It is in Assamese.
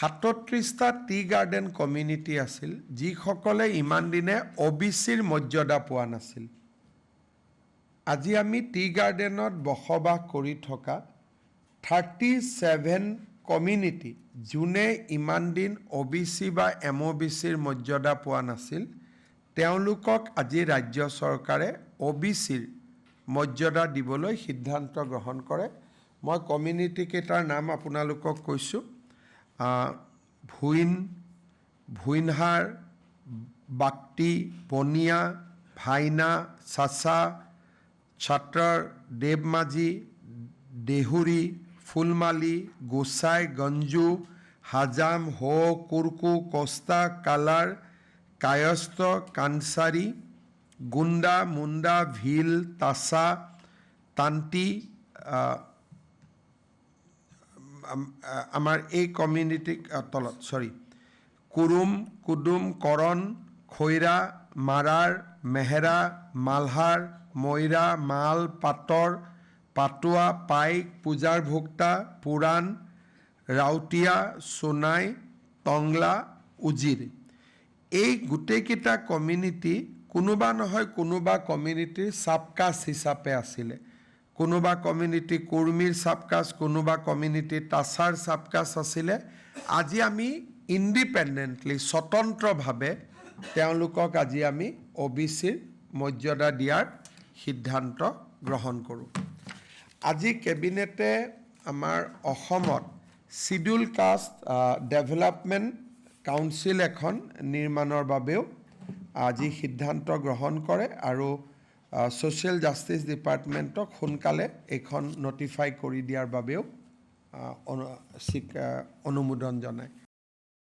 37টা টি গাৰ্ডেন কমিউনিটি আছিল যিসকলে ইমান দিনে OBCৰ মৰ্যাদা পোৱা নাছিল। আজি আমি টি গাৰ্ডেনত বসবাস কৰি থকা 37 কমিউনিটি যোনে ইমান দিন OBC বা MOBCৰ মৰ্যাদা পোৱা নাছিল তেওঁলোকক আজি ৰাজ্য চৰকাৰে OBCৰ মৰ্যাদা দিবলৈ সিদ্ধান্ত গ্ৰহণ কৰে। মই কমিউনিটি কেইটাৰ নাম আপোনালোকক কৈছোঁ। ভুইনহাৰ, বাক্তি, বনিয়া, ভাইনা, চাচা, ছাত্ৰৰ, দেৱমাঝি, দেহুৰী, ফুলমালি, গোসাই, গঞ্জু, হাজাম, হো, কুৰকু, কস্তা, কালাৰ, কায়স্থ, কানসাৰী, গুণ্ডা, মুণ্ডা, ভিল, তাছা, তান্তি, আমাৰ এই কমিউনিটি তলত কুৰুম, কুডুম, কৰণ, খৈৰা, মাৰাৰ, মেহেৰা, মালহাৰ, মৈৰা, মাল, পাটৰ, পাটুৱা, পাইক, পূজাৰ ভোক্তা, পুৰাণ, ৰাউতীয়া, সোণাই, টংলা, উজিৰ। এই গোটেইকেইটা কমিউনিটি কোনোবা নহয় কোনোবা কমিউনিটিৰ চাবকাষ্ট হিচাপে আছিলে। কোনোবা কমিউনিটি কুৰ্মীৰ চাবকাষ্ট, কোনোবা কমিউনিটি তাছাৰ চাবকাষ্ট আছিলে। আজি আমি ইণ্ডিপেণ্ডেণ্টলি স্বতন্ত্ৰভাৱে তেওঁলোকক আজি আমি OBCৰ মৰ্যাদা দিয়াৰ সিদ্ধান্ত গ্ৰহণ কৰোঁ। আজি কেবিনেটে আমাৰ অসমত শিডিউল কাষ্ট ডেভেলপমেণ্ট কাউন্সিল এখন নিৰ্মাণৰ বাবেও আজি সিদ্ধান্ত গ্ৰহণ কৰে আৰু ছ'চিয়েল জাষ্টিছ ডিপাৰ্টমেণ্টক সোনকালে এইখন নটিফাই কৰি দিয়াৰ বাবেও অনুমোদন জনায়।